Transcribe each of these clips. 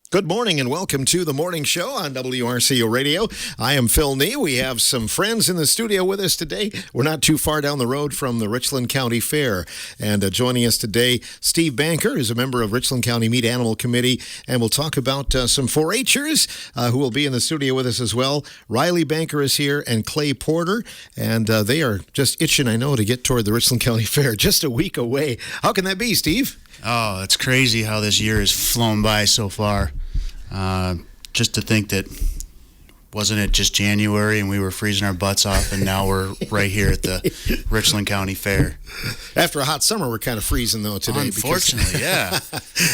Good morning and welcome to the morning show on WRCO Radio. I am Phil Nee. We have some friends in the studio with us today. We're not too far down the road from the Richland County Fair. And joining us today, Steve Banker is a member of Richland County Meat Animal Committee. And we'll talk about some 4-H'ers who will be in the studio with us as well. Riley Banker is here and Clay Porter. And they are just itching, I know, to get toward the Richland County Fair just a week away. How can that be, Steve? Oh, it's crazy how this year has flown by so far. Just to think that wasn't it just January and we were freezing our butts off, and now we're right here at the Richland County Fair. After a hot summer, we're kind of freezing, though, today. Unfortunately, yeah.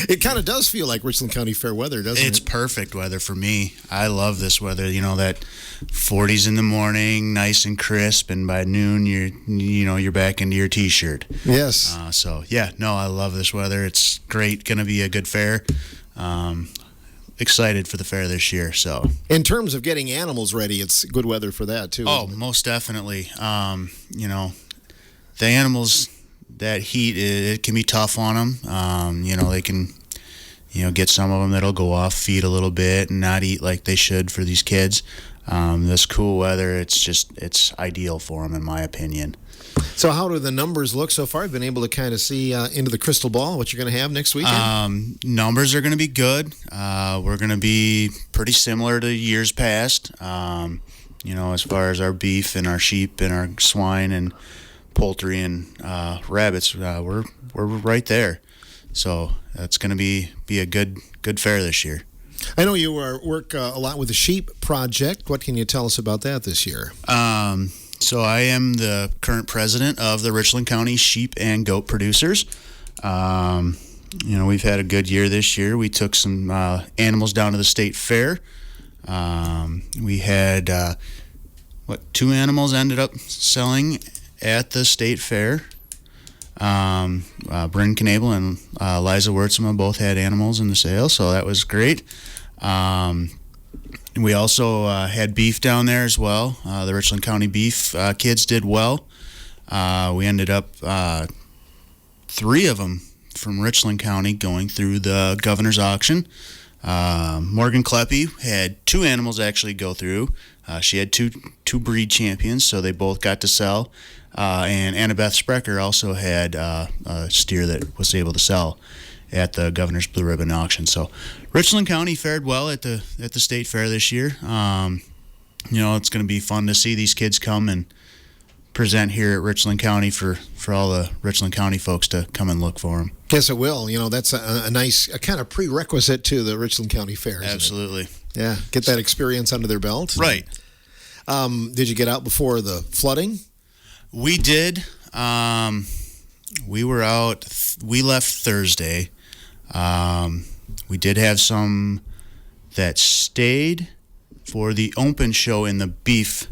It kind of does feel like Richland County Fair weather, doesn't it? It's perfect weather for me. I love this weather. You know, that 40s in the morning, nice and crisp, and by noon, you're back into your T-shirt. Yes. I love this weather. It's great. Going to be a good fair. Excited for the fair this year. So, in terms of getting animals ready, it's good weather for that too. Oh, most definitely. The animals, that heat, it can be tough on them. They can, get some of them that'll go off, feed a little bit, and not eat like they should for these kids. This cool weather, it's ideal for them, in my opinion. So how do the numbers look so far? I've been able to kind of see into the crystal ball what you're going to have next weekend? Numbers are going to be good. We're going to be pretty similar to years past. As far as our beef and our sheep and our swine and poultry and rabbits, we're right there. So that's going to be a good fair this year. I know you work a lot with the sheep project. What can you tell us about that this year? So I am the current president of the Richland County Sheep and Goat Producers. We've had a good year this year. We took some animals down to the state fair. We had, 2 animals ended up selling at the state fair. Bryn Knabel and Liza Wurtzema both had animals in the sale, so that was great. We also had beef down there as well. The Richland County beef kids did well. We ended up 3 of them from Richland County going through the governor's auction. Morgan Kleppe had 2 animals actually go through. She had two breed champions, so they both got to sell. And Annabeth Sprecher also had a steer that was able to sell at the Governor's Blue Ribbon Auction. So Richland County fared well at the state fair this year. It's going to be fun to see these kids come and present here at Richland County for all the Richland County folks to come and look for them. Yes, it will. That's a nice kind of prerequisite to the Richland County Fair, isn't Absolutely. it? Yeah, get that experience under their belt. Right. Did you get out before the flooding? We did. We were out. We left Thursday. We did have some that stayed for the open show in the beef,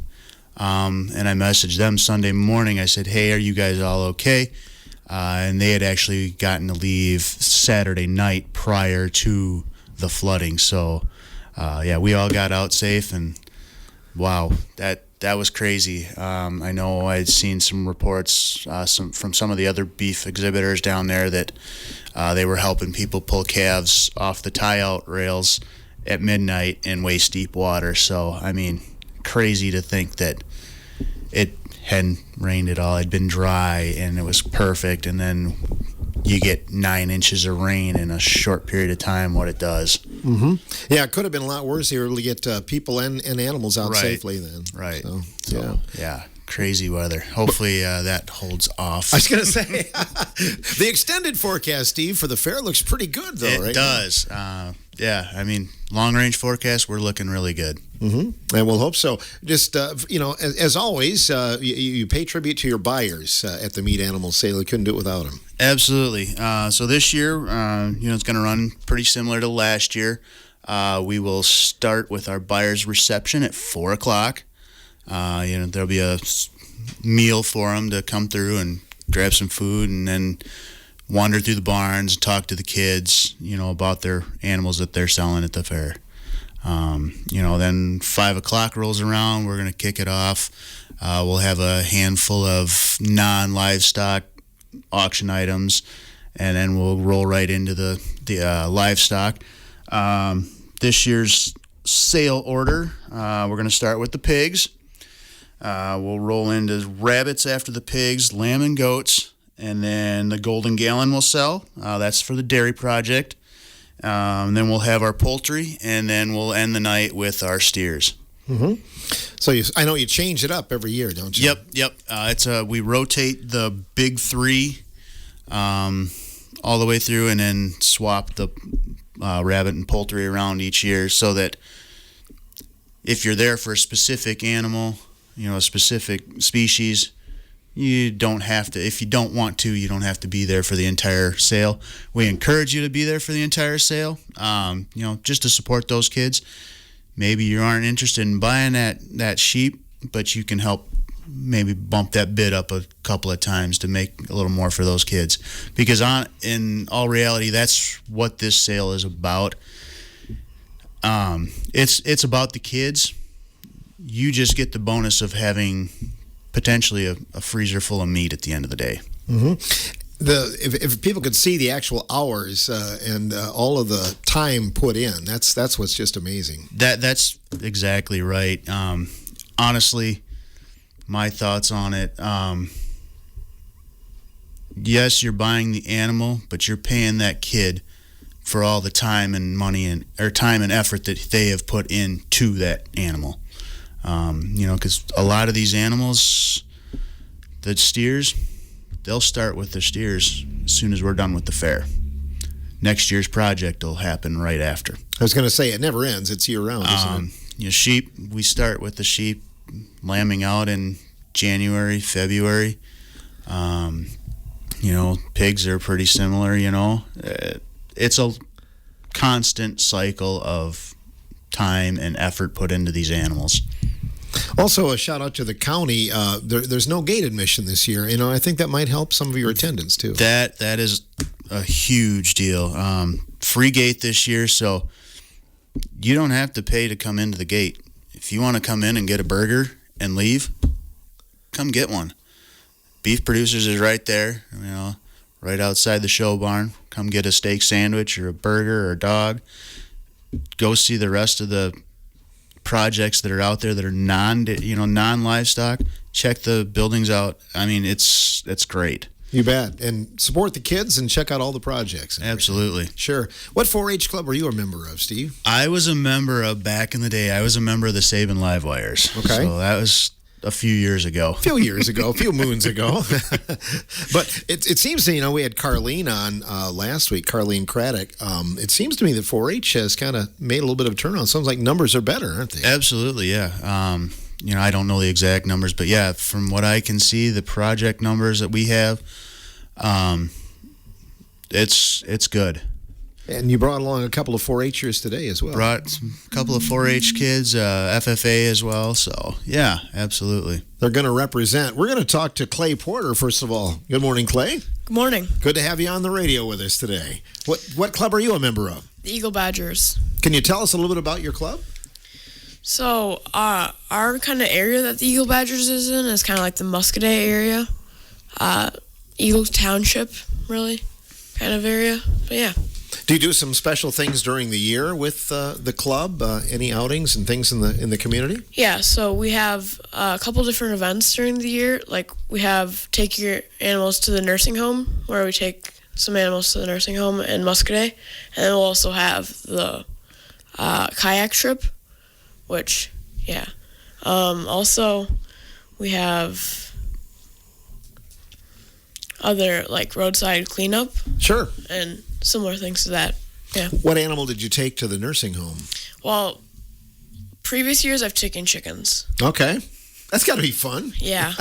and I messaged them Sunday morning. I said, hey, are you guys all okay? And they had actually gotten to leave Saturday night prior to the flooding. So, we all got out safe, and wow, that was crazy. I know I had seen some reports from some of the other beef exhibitors down there that they were helping people pull calves off the tie-out rails at midnight in waist-deep water. So, crazy to think that it hadn't rained at all. It had been dry, and it was perfect, and then you get 9 inches of rain in a short period of time, what it does. Mm-hmm. Yeah, it could have been a lot worse. You were able to get people and animals out safely then. Right. So, yeah, crazy weather. Hopefully that holds off. I was going to say, the extended forecast, Steve, for the fair looks pretty good, though, right? It does. Long-range forecast, we're looking really good. Mm-hmm. And we'll hope so. Just, as always, you pay tribute to your buyers at the meat animal sale. You couldn't do it without them. Absolutely. So this year, it's going to run pretty similar to last year. We will start with our buyer's reception at 4 o'clock. There'll be a meal for them to come through and grab some food, and then wander through the barns, talk to the kids, about their animals that they're selling at the fair. Then 5 o'clock rolls around, we're going to kick it off. We'll have a handful of non-livestock auction items, and then we'll roll right into the livestock. This year's sale order, we're going to start with the pigs. We'll roll into rabbits after the pigs, lamb and goats, and then the golden gallon will sell. That's for the dairy project. And then we'll have our poultry, and then we'll end the night with our steers. Mm-hmm. So I know you change it up every year, don't you? Yep. We rotate the big three all the way through, and then swap the rabbit and poultry around each year, so that if you're there for a specific animal, a specific species, you don't have to. If you don't want to, you don't have to be there for the entire sale. We encourage you to be there for the entire sale, just to support those kids. Maybe you aren't interested in buying that sheep, but you can help maybe bump that bid up a couple of times to make a little more for those kids. Because in all reality, that's what this sale is about. It's about the kids. You just get the bonus of having potentially a freezer full of meat at the end of the day. Mm-hmm. If people could see the actual hours and all of the time put in, that's what's just amazing. That's exactly right. Honestly, my thoughts on it. Yes, you're buying the animal, but you're paying that kid for all the time and money or time and effort that they have put into that animal. Because a lot of these animals, the steers, they'll start with the steers as soon as we're done with the fair. Next year's project will happen right after. I was going to say, it never ends. It's year-round, isn't it? Sheep, we start with the sheep lambing out in January, February. Pigs are pretty similar, It's a constant cycle of time and effort put into these animals. Also, a shout out to the county. There's no gate admission this year. I think that might help some of your attendance too. That is a huge deal. Free gate this year, so you don't have to pay to come into the gate. If you want to come in and get a burger and leave, come get one. Beef Producers is right there, right outside the show barn. Come get a steak sandwich or a burger or a dog. Go see the rest of the projects that are out there that are non-livestock. Check the buildings out. I mean, it's great. You bet. And support the kids and check out all the projects. Absolutely. Sure. What 4-H club were you a member of, Steve? I was a member of, back in the day, I was a member of the Sabin Live Wires. Okay. So that was a few years ago. A few moons ago. But it seems to, we had Carlene on last week, Carlene Craddock. It seems to me that 4-H has kind of made a little bit of a turnaround. Sounds like numbers are better, aren't they? Absolutely, yeah. I don't know the exact numbers, but yeah, from what I can see, the project numbers that we have, it's good. And you brought along a couple of 4-H'ers today as well. Brought a couple of 4-H kids, FFA as well. So, yeah, absolutely. They're going to represent. We're going to talk to Clay Porter, first of all. Good morning, Clay. Good morning. Good to have you on the radio with us today. What club are you a member of? The Eagle Badgers. Can you tell us a little bit about your club? So, our kind of area that the Eagle Badgers is in is kind of like the Muscadet area. Eagle Township, really, kind of area. But, yeah. Do you do some special things during the year with the club? Any outings and things in the community? Yeah, so we have a couple different events during the year. Like we have Take Your Animals to the Nursing Home, where we take some animals to the nursing home in Muscadet. And then we'll also have the kayak trip, which, yeah. Also, we have other, like, roadside cleanup. Sure. And similar things to that, yeah. What animal did you take to the nursing home? Well, previous years I've taken chickens. Okay. That's got to be fun. Yeah.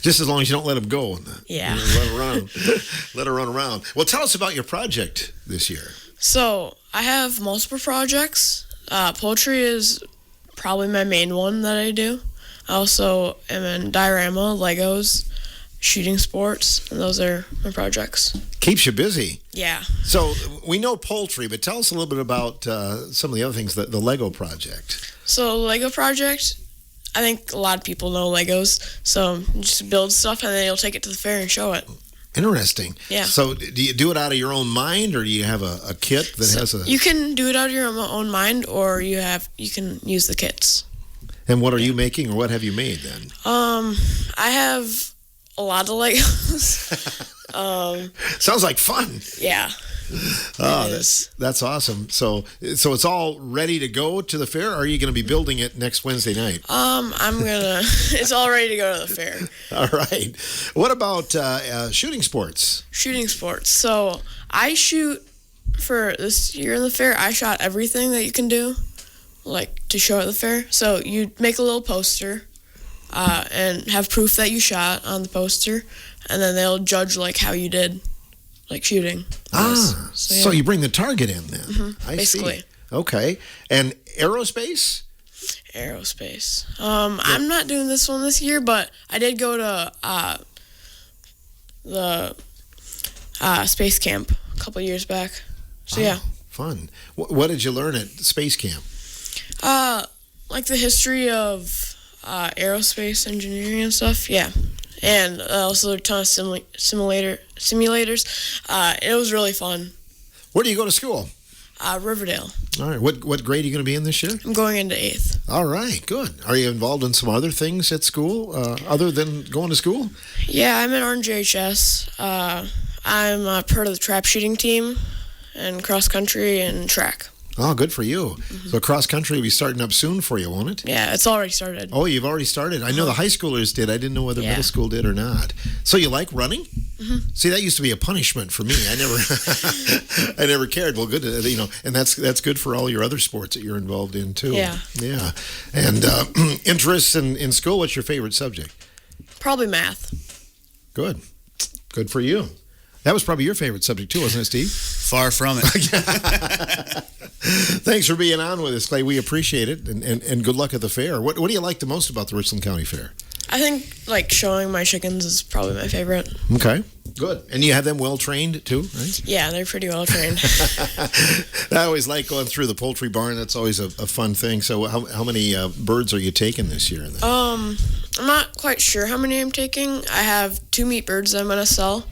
Just as long as you don't let them go. Yeah. Let her run around. Well, tell us about your project this year. So, I have multiple projects. Poultry is probably my main one that I do. I also am in diorama, Legos, shooting sports, and those are my projects. Keeps you busy. Yeah. So we know poultry, but tell us a little bit about some of the other things, the Lego project. So Lego project, I think a lot of people know Legos. So just build stuff, and then you'll take it to the fair and show it. Interesting. Yeah. So do you do it out of your own mind, or do you have a kit that has a... You can do it out of your own mind, or you can use the kits. And what are you making, or what have you made then? I have a lot of Legos. Sounds like fun. Yeah. Oh, that's awesome. So it's all ready to go to the fair, or are you going to be building it next Wednesday night? It's all ready to go to the fair. All right. What about shooting sports? Shooting sports. So I shoot for this year in the fair. I shot everything that you can do, like to show at the fair. So you make a little poster, and have proof that you shot on the poster, and then they'll judge like how you did, like shooting. So you bring the target in then. Mm-hmm. Basically. See. Okay. And aerospace? Aerospace. I'm not doing this one this year, but I did go to the space camp a couple years back. So yeah. Fun. What did you learn at space camp? Like the history of aerospace engineering and stuff. Yeah. And also a ton of simulators. It was really fun. Where do you go to school? Riverdale. All right. What grade are you going to be in this year? I'm going into 8th. All right. Good. Are you involved in some other things at school other than going to school? Yeah, I'm in RNJHS. I'm part of the trap shooting team and cross country and track. Oh, good for you. Mm-hmm. So cross country will be starting up soon for you, won't it? Yeah, it's already started. Oh, you've already started? I know the high schoolers did. I didn't know whether middle school did or not. So you like running? Mm-hmm. See, that used to be a punishment for me. I never cared. Well, good, and that's good for all your other sports that you're involved in too. Yeah. Yeah. And interests in school, what's your favorite subject? Probably math. Good. Good for you. That was probably your favorite subject too, wasn't it, Steve? Far from it. Thanks for being on with us, Clay. We appreciate it, and good luck at the fair. What do you like the most about the Richland County Fair? I think like showing my chickens is probably my favorite. Okay, good. And you have them well trained too, right? Yeah, they're pretty well trained. I always like going through the poultry barn. That's always a fun thing. So how many birds are you taking this year? I'm not quite sure how many I'm taking. I have 2 meat birds that I'm going to sell,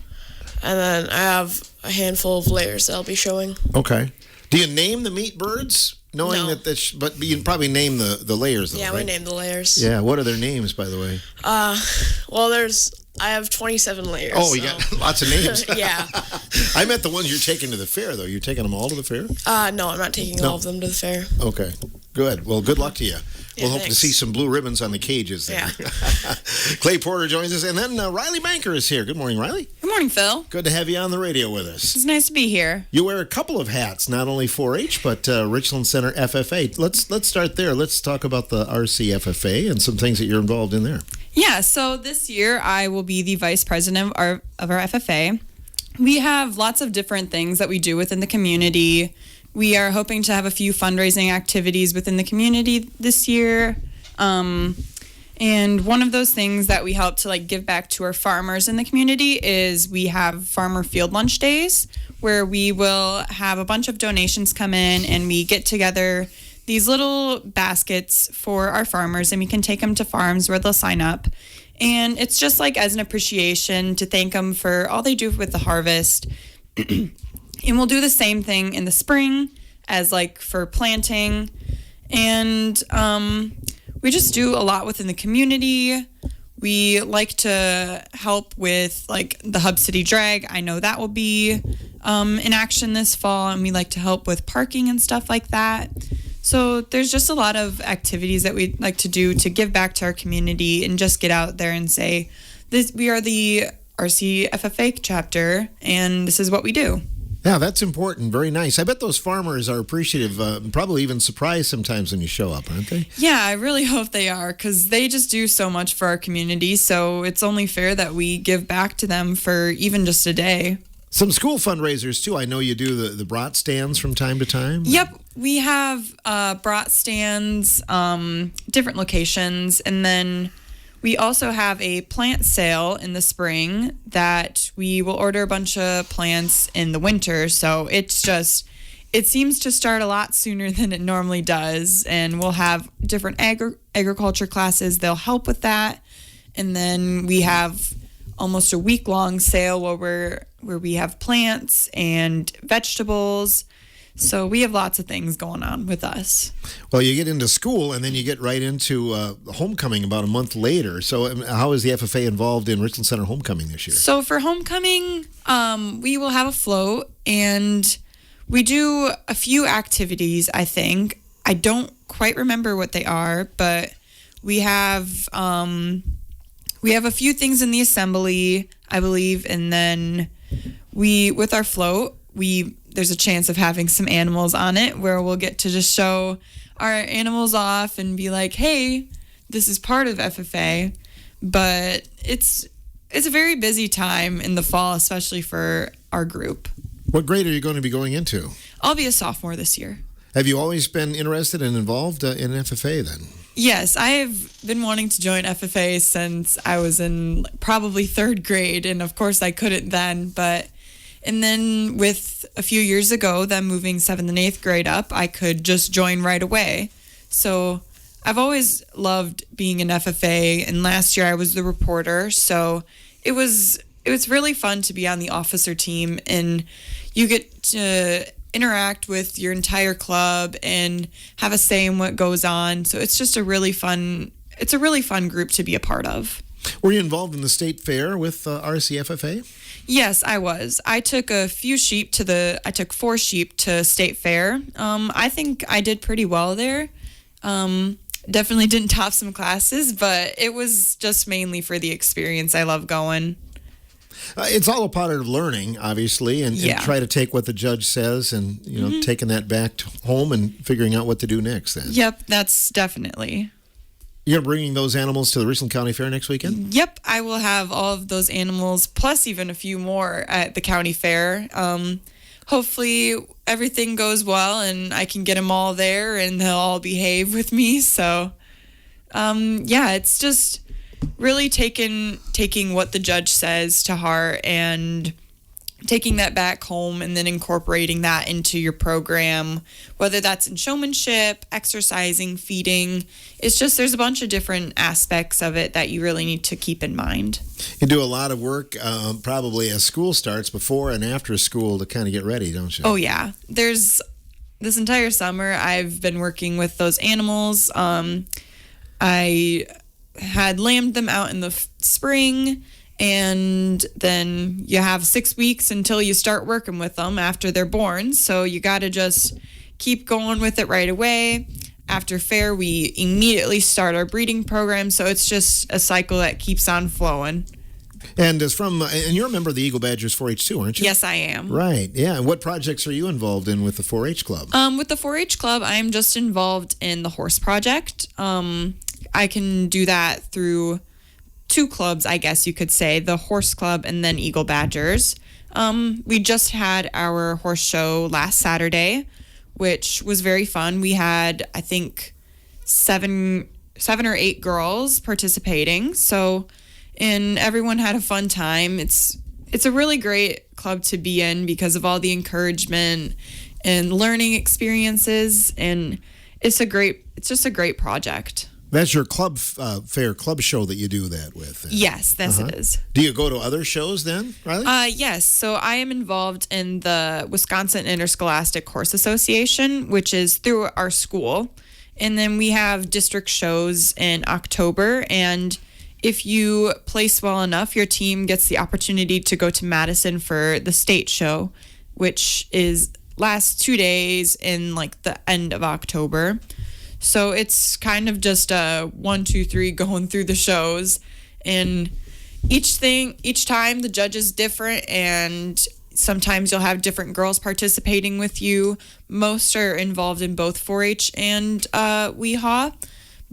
and then I have a handful of layers that I'll be showing. Okay. Do you name the meat birds? Knowing that but you probably name the layers, though, yeah, right? we name the layers. Yeah, what are their names, by the way? Well, I have 27 layers. Oh, you got lots of names. Yeah. I meant the ones you're taking to the fair, though. You're taking them all to the fair? No, I'm not taking all of them to the fair. Okay, good. Well, good luck to you. We'll hope to thanks. see some blue ribbons on the cages there. Yeah. Clay Porter joins us, and then Riley Banker is here. Good morning, Riley. Good morning, Phil. Good to have you on the radio with us. It's nice to be here. You wear a couple of hats, not only 4-H, but Richland Center FFA. Let's start there. Let's talk about the RC FFA and some things that you're involved in there. Yeah, so this year I will be the vice president of our FFA. We have lots of different things that we do within the community. We are hoping to have a few fundraising activities within the community this year. And one of those things that we help to give back to our farmers in the community is we have farmer field lunch days where we will have a bunch of donations come in and we get together these little baskets for our farmers and we can take them to farms where they'll sign up. And it's just as an appreciation to thank them for all they do with the harvest. And we'll do the same thing in the spring as for planting. And we just do a lot within the community. We like to help with the Hub City Drag. I know that will be in action this fall, and we like to help with parking and stuff like that. So there's just a lot of activities that we like to do to give back to our community and just get out there and say, we are the RC FFA chapter, and this is what we do. Yeah, that's important. Very nice. I bet those farmers are appreciative, probably even surprised sometimes when you show up, aren't they? Yeah, I really hope they are because they just do so much for our community. So it's only fair that we give back to them for even just a day. Some school fundraisers, too. I know you do the brat stands from time to time. Yep. We have brat stands, different locations, and then we also have a plant sale in the spring that we will order a bunch of plants in the winter. So it seems to start a lot sooner than it normally does. And we'll have different agriculture classes. They'll help with that. And then we have almost a week-long sale where we have plants and vegetables. So we have lots of things going on with us. Well, you get into school and then you get right into homecoming about a month later. So how is the FFA involved in Richland Center homecoming this year? So for homecoming, we will have a float, and we do a few activities, I think. I don't quite remember what they are, but we have a few things in the assembly, I believe, and then with our float, there's a chance of having some animals on it where we'll get to just show our animals off and be like, hey, this is part of FFA. But it's a very busy time in the fall, especially for our group. What grade are you going to be going into? I'll be a sophomore this year. Have you always been interested and involved in FFA then? Yes, I have been wanting to join FFA since I was in probably third grade. And of course I couldn't then, and then with a few years ago, them moving 7th and 8th grade up, I could just join right away. So I've always loved being in FFA, and last year I was the reporter. So it was really fun to be on the officer team, and you get to interact with your entire club and have a say in what goes on. So it's just a really fun group to be a part of. Were you involved in the state fair with RCFFA? Yes, I was. I took 4 sheep to state fair. I think I did pretty well there. Definitely didn't top some classes, but it was just mainly for the experience. I love going. It's all a part of learning, obviously, and try to take what the judge says and, taking that back to home and figuring out what to do next then. Yep, that's definitely. You're bringing those animals to the Richland County Fair next weekend? Yep, I will have all of those animals, plus even a few more at the county fair. Hopefully everything goes well and I can get them all there and they'll all behave with me. So, it's just really taking what the judge says to heart and taking that back home and then incorporating that into your program, whether that's in showmanship, exercising, feeding. It's just there's a bunch of different aspects of it that you really need to keep in mind. You do a lot of work probably as school starts, before and after school, to kind of get ready, don't you? Oh, yeah. There's this entire summer I've been working with those animals. I had lambed them out in the spring, and then you have 6 weeks until you start working with them after they're born. So you got to just keep going with it right away. After fair, we immediately start our breeding program. So it's just a cycle that keeps on flowing. And you're a member of the Eagle Badgers 4-H too, aren't you? Yes, I am. Right. Yeah. And what projects are you involved in with the 4-H club? With the 4-H club, I'm just involved in the horse project. I can do that through 2 clubs, I guess you could say, the horse club and then Eagle Badgers. We just had our horse show last Saturday, which was very fun. We had, I think, 7 or 8 girls participating. So, and everyone had a fun time. It's a really great club to be in because of all the encouragement and learning experiences, and it's just a great project. That's your club fair club show that you do that with. Yes, it is. Do you go to other shows then, Riley? Yes. So I am involved in the Wisconsin Interscholastic Horse Association, which is through our school. And then we have district shows in October. And if you place well enough, your team gets the opportunity to go to Madison for the state show, which is last 2 days in like the end of October. So it's kind of just a 1, 2, 3 going through the shows, and each time the judge is different, and sometimes you'll have different girls participating with you. Most are involved in both 4-H and WeHaw,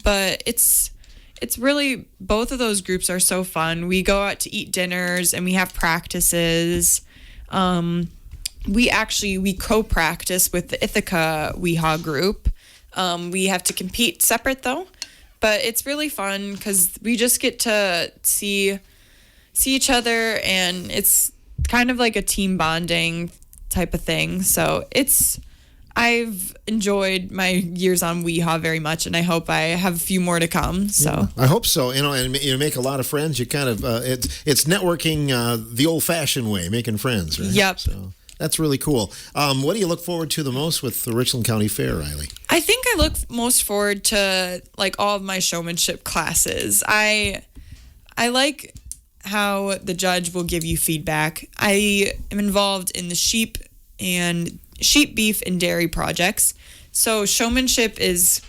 but it's really, both of those groups are so fun. We go out to eat dinners and we have practices. We co-practice with the Ithaca WeHaw group. We have to compete separate though, but it's really fun because we just get to see each other, and it's kind of like a team bonding type of thing. So I've enjoyed my years on Weehaw very much, and I hope I have a few more to come. So I hope so. And you make a lot of friends. You kind of it's networking the old-fashioned way, making friends. Right? Yep. So that's really cool. What do you look forward to the most with the Richland County Fair, Riley? I think I look most forward to like all of my showmanship classes. I like how the judge will give you feedback. I am involved in the sheep, beef, and dairy projects. So showmanship is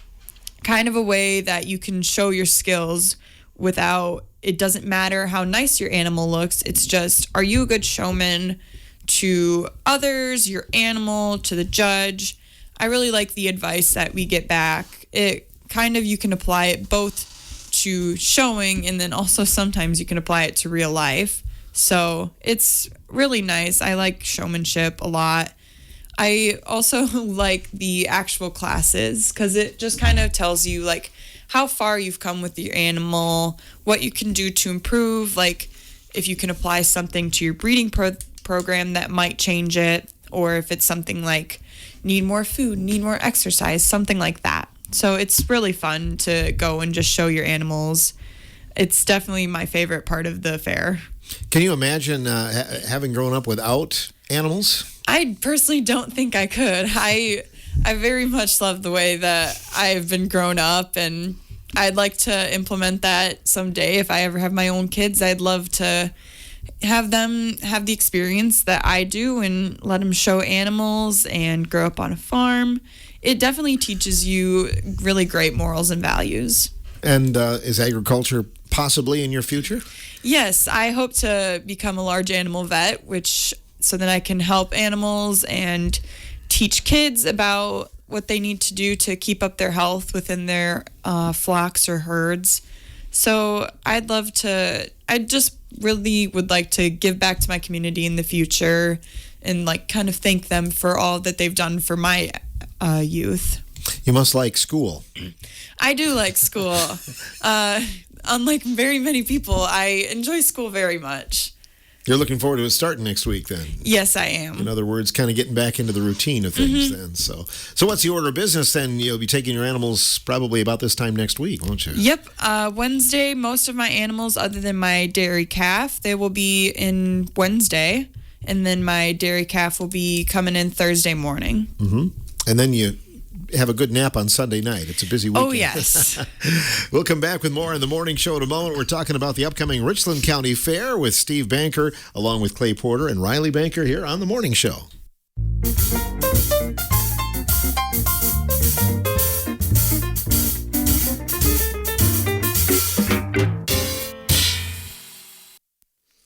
kind of a way that you can show your skills without, it doesn't matter how nice your animal looks. It's just, are you a good showman to others, your animal, to the judge? I really like the advice that we get back. It kind of, you can apply it both to showing, and then also sometimes you can apply it to real life. So it's really nice. I like showmanship a lot. I also like the actual classes because it just kind of tells you like how far you've come with your animal, what you can do to improve, like if you can apply something to your breeding program that might change it, or if it's something like need more food, need more exercise, something like that. So it's really fun to go and just show your animals. It's definitely my favorite part of the fair. Can you imagine having grown up without animals? I personally don't think I could. I very much love the way that I've been grown up, and I'd like to implement that someday. If I ever have my own kids, I'd love to have them have the experience that I do and let them show animals and grow up on a farm. It definitely teaches you really great morals and values. And is agriculture possibly in your future? Yes, I hope to become a large animal vet, so that I can help animals and teach kids about what they need to do to keep up their health within their flocks or herds. So I just really would like to give back to my community in the future and like kind of thank them for all that they've done for my youth. You must like school. I do like school. Unlike very many people, I enjoy school very much. You're looking forward to it starting next week then? Yes, I am. In other words, kind of getting back into the routine of things then. So what's the order of business then? You'll be taking your animals probably about this time next week, won't you? Yep. Wednesday, most of my animals, other than my dairy calf, they will be in Wednesday. And then my dairy calf will be coming in Thursday morning. Mm-hmm. And then you have a good nap on Sunday night. It's a busy weekend. Oh, yes. We'll come back with more in the morning show in a moment. We're talking about the upcoming Richland County Fair with Steve Banker, along with Clay Porter and Riley Banker here on the morning show.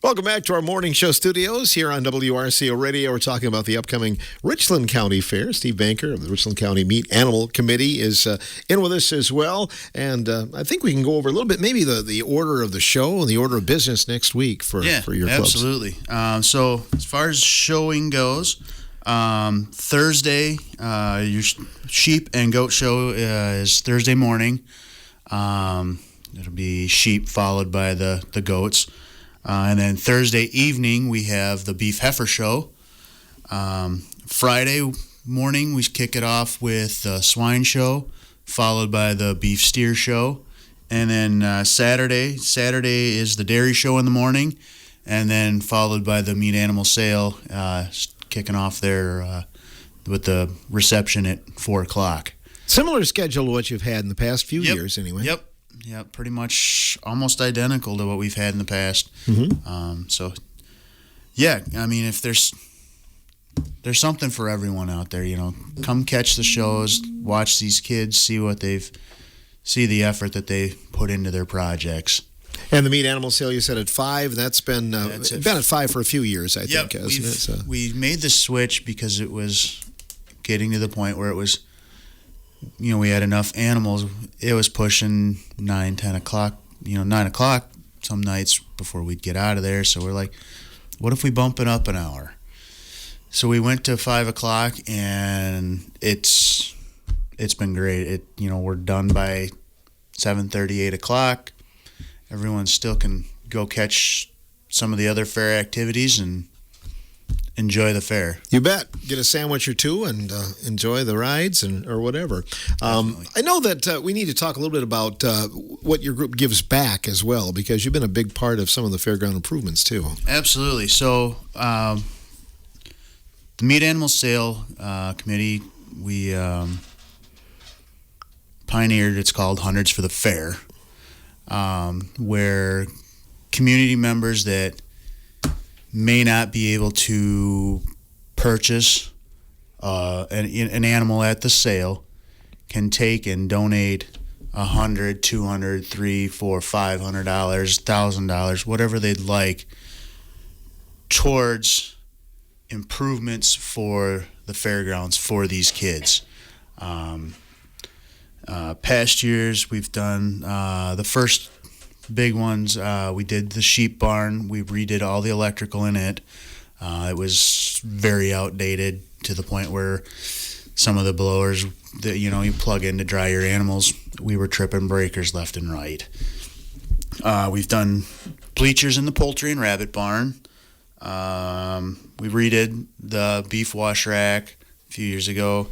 Welcome back to our morning show studios here on WRCO Radio. We're talking about the upcoming Richland County Fair. Steve Banker of the Richland County Meat Animal Committee is in with us as well. And I think we can go over a little bit, maybe the order of the show and the order of business next week for your clubs. Absolutely. So as far as showing goes, Thursday, your sheep and goat show is Thursday morning. It'll be sheep followed by the goats. And then Thursday evening, we have the beef heifer show. Friday morning, we kick it off with the swine show, followed by the beef steer show. And then Saturday is the dairy show in the morning, and then followed by the meat animal sale, kicking off there with the reception at 4 o'clock. Similar schedule to what you've had in the past few years anyway. Yep. Yeah, pretty much almost identical to what we've had in the past. Mm-hmm. So, yeah, I mean, if there's something for everyone out there, come catch the shows, watch these kids, see the effort that they put into their projects. And the meat animal sale you said at 5. That's been at 5 for a few years, I think, hasn't it? So. We made the switch because it was getting to the point where it was. We had enough animals. It was pushing 9, 10 o'clock, 9 o'clock some nights before we'd get out of there. So we're like, what if we bump it up an hour? So we went to 5 o'clock, and it's been great. We're done by 7:30, 8 o'clock. Everyone still can go catch some of the other fair activities and enjoy the fair. You bet. Get a sandwich or two and enjoy the rides or whatever. I know that we need to talk a little bit about what your group gives back as well, because you've been a big part of some of the fairground improvements too. Absolutely. So the Meat Animal Sale Committee, we pioneered, it's called Hundreds for the Fair, where community members that may not be able to purchase an animal at the sale can take and donate $100, $200, $300, $400, $500, $1,000, whatever they'd like, towards improvements for the fairgrounds for these kids. Past years, we've done the first big ones. We did the sheep barn. We redid all the electrical in it. It was very outdated to the point where some of the blowers that you plug in to dry your animals, we were tripping breakers left and right. We've done bleachers in the poultry and rabbit barn. We redid the beef wash rack a few years ago.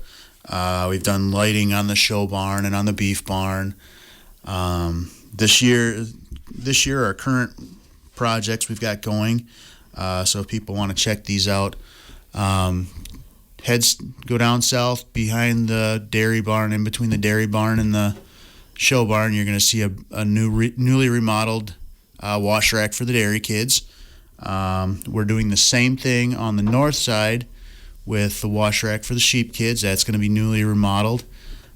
We've done lighting on the show barn and on the beef barn. This year, our current projects we've got going, so if people want to check these out, go down south behind the dairy barn, in between the dairy barn and the show barn, you're going to see a newly remodeled wash rack for the dairy kids. We're doing the same thing on the north side with the wash rack for the sheep kids. That's going to be newly remodeled.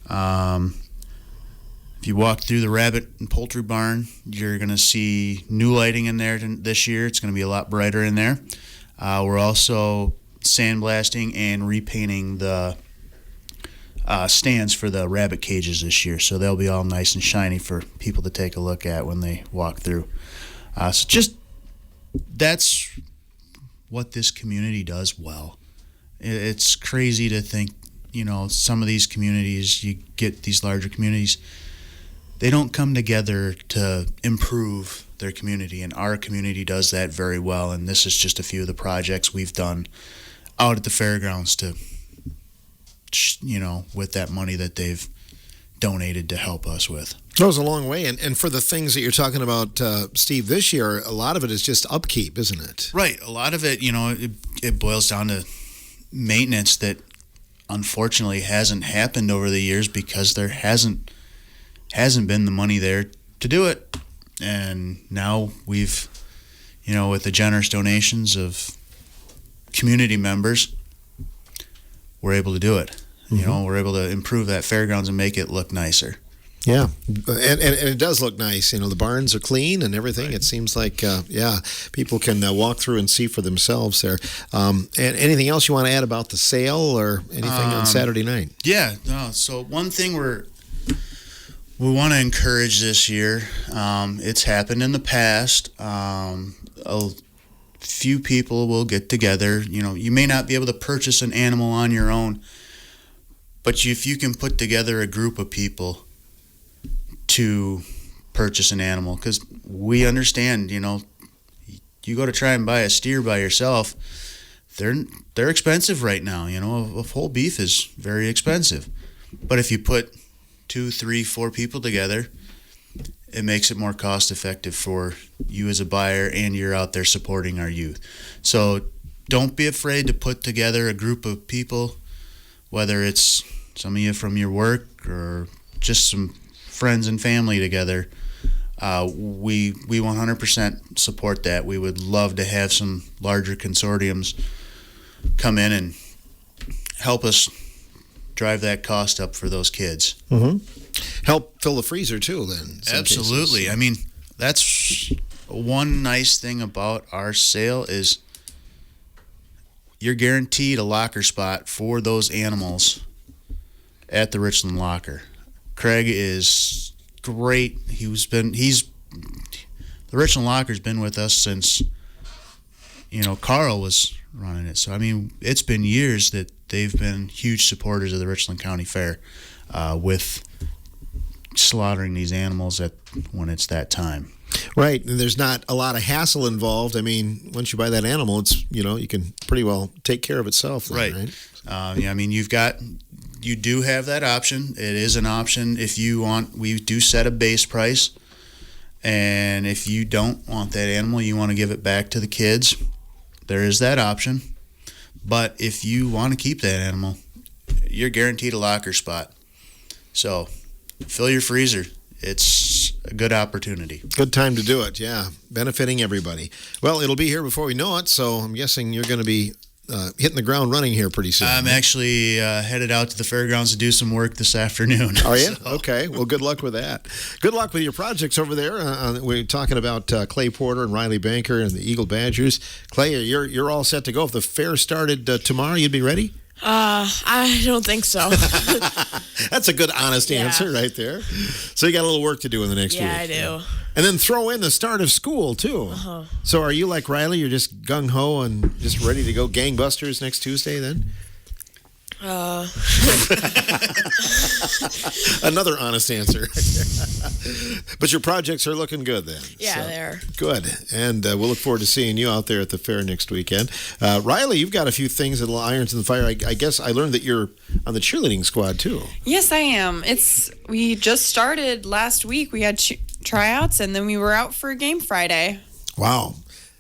If you walk through the rabbit and poultry barn, you're going to see new lighting in there this year. It's going to be a lot brighter in there. We're also sandblasting and repainting the stands for the rabbit cages this year, so they'll be all nice and shiny for people to take a look at when they walk through. So just that's what this community does well. It's crazy to think, some of these communities, you get these larger communities, they don't come together to improve their community, and our community does that very well. And this is just a few of the projects we've done out at the fairgrounds to, with that money that they've donated to help us with. Goes a long way. And for the things that you're talking about, Steve, this year, a lot of it is just upkeep, isn't it? Right. A lot of it, it boils down to maintenance that unfortunately hasn't happened over the years because there hasn't been the money there to do it. And now we've, with the generous donations of community members, we're able to do it. Mm-hmm. We're able to improve that fairgrounds and make it look nicer. Yeah, and it does look nice. The barns are clean and everything. Right. It seems like, people can walk through and see for themselves there. And anything else you want to add about the sale or anything on Saturday night? Yeah, no. So one thing we want to encourage this year, it's happened in the past. A few people will get together. You may not be able to purchase an animal on your own, but if you can put together a group of people to purchase an animal, because we understand, you go to try and buy a steer by yourself, they're expensive right now. A whole beef is very expensive. But if you put 2, 3, 4 people together, it makes it more cost effective for you as a buyer, and you're out there supporting our youth. So don't be afraid to put together a group of people, whether it's some of you from your work or just some friends and family together. We 100% support that. We would love to have some larger consortiums come in and help us drive that cost up for those kids. Mm-hmm. Help fill the freezer too, then. Absolutely. Cases. I mean, that's one nice thing about our sale is you're guaranteed a locker spot for those animals at the Richland Locker. Craig is great. The Richland Locker's been with us since, Carl was running it. So, I mean, it's been years that they've been huge supporters of the Richland County Fair with slaughtering these animals when it's that time. Right, and there's not a lot of hassle involved. I mean, once you buy that animal, it's you can pretty well take care of itself. Then, right. Yeah, I mean, you do have that option. It is an option if you want. We do set a base price, and if you don't want that animal, you want to give it back to the kids. There is that option. But if you want to keep that animal, you're guaranteed a locker spot. So fill your freezer. It's a good opportunity. Good time to do it, yeah. Benefiting everybody. Well, it'll be here before we know it, so I'm guessing you're going to be hitting the ground running here pretty soon. I'm actually headed out to the fairgrounds to do some work this afternoon. Are you? So. Okay. Well, good luck with that. Good luck with your projects over there. We're talking about Clay Porter and Riley Banker and the Eagle Badgers. Clay, you're all set to go. If the fair started tomorrow, you'd be ready? I don't think so. That's a good, honest answer right there. So you got a little work to do in the next week. Yeah, I do. And then throw in the start of school, too. Uh-huh. So are you like Riley? You're just gung-ho and just ready to go gangbusters next Tuesday then? Another honest answer. But your projects are looking good then. Yeah, they are. Good. And we'll look forward to seeing you out there at the fair next weekend. Riley, you've got a few things, little irons in the fire. I guess I learned that you're on the cheerleading squad too. Yes, I am. We just started last week. We had tryouts, and then we were out for a game Friday. Wow.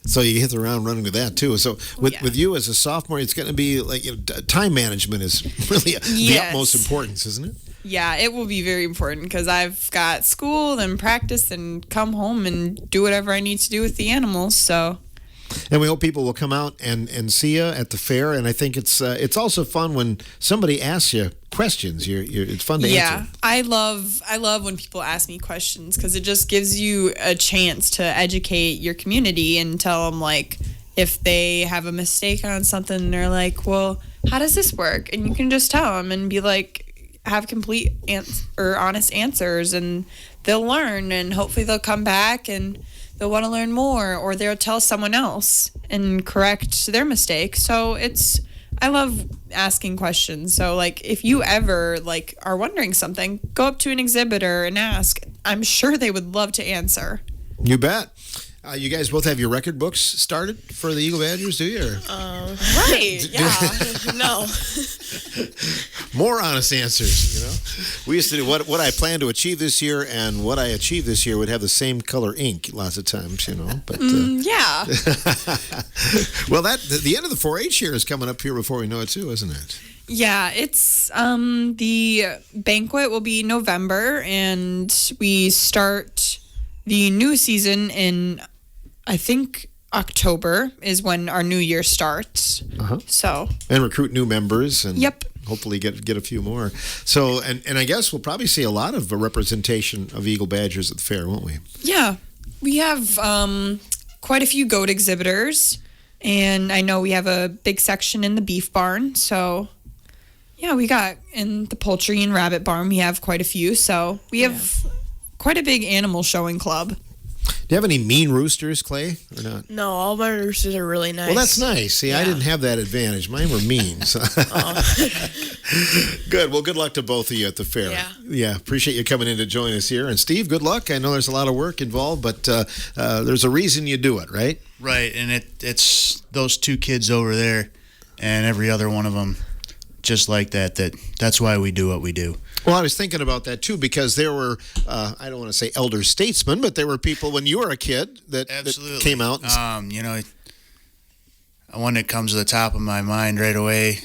So you hit the ground running with that too. So with you as a sophomore, it's going to be like time management is really the utmost importance, isn't it? Yeah, it will be very important because I've got school and practice and come home and do whatever I need to do with the animals. So. And we hope people will come out and see you at the fair. And I think it's also fun when somebody asks you questions. It's fun to answer. Yeah, I love when people ask me questions because it just gives you a chance to educate your community and tell them, like, if they have a mistake on something, they're like, well, how does this work? And you can just tell them and be like, have complete or honest answers, and they'll learn, and hopefully they'll come back and they'll want to learn more, or they'll tell someone else and correct their mistake. So I love asking questions. So, like, if you ever, like, are wondering something, go up to an exhibitor and ask. I'm sure they would love to answer. You bet. You guys both have your record books started for the Eagle Badgers, do you? Right, yeah. No. More honest answers, We used to do what I plan to achieve this year, and what I achieved this year would have the same color ink lots of times, But yeah. Well, the end of the 4-H year is coming up here before we know it too, isn't it? Yeah, it's the banquet will be November, and we start the new season in, I think, October is when our new year starts. So and recruit new members and yep. Hopefully get a few more. So and I guess we'll probably see a lot of representation of Eagle Badgers at the fair, won't we? Yeah, we have quite a few goat exhibitors, and I know we have a big section in the beef barn. So yeah, we got in the poultry and rabbit barn. We have quite a few. So we have quite a big animal showing club. Do you have any mean roosters, Clay, or not? No, all my roosters are really nice. Well, that's nice. See, I didn't have that advantage. Mine were mean. So. Good. Well, good luck to both of you at the fair. Yeah. Appreciate you coming in to join us here. And Steve, good luck. I know there's a lot of work involved, but there's a reason you do it, right? Right, and it's those two kids over there and every other one of them just like that's why we do what we do. Well, I was thinking about that, too, because there were, I don't want to say elder statesmen, but there were people when you were a kid that came out. One that comes to the top of my mind right away,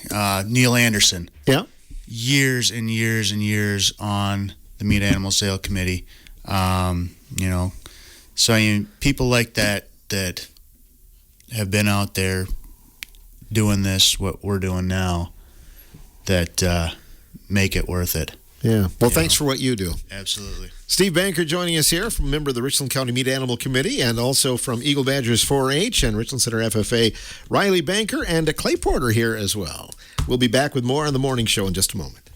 Neil Anderson. Yeah. Years and years and years on the Meat Animal Sale Committee. So people like that have been out there doing this, what we're doing now, that make it worth it. Yeah. Well, thanks for what you do. Absolutely. Steve Banker joining us here, from a member of the Richland County Meat Animal Committee, and also from Eagle Badgers 4-H and Richland Center FFA, Riley Banker, and Clay Porter here as well. We'll be back with more on the morning show in just a moment.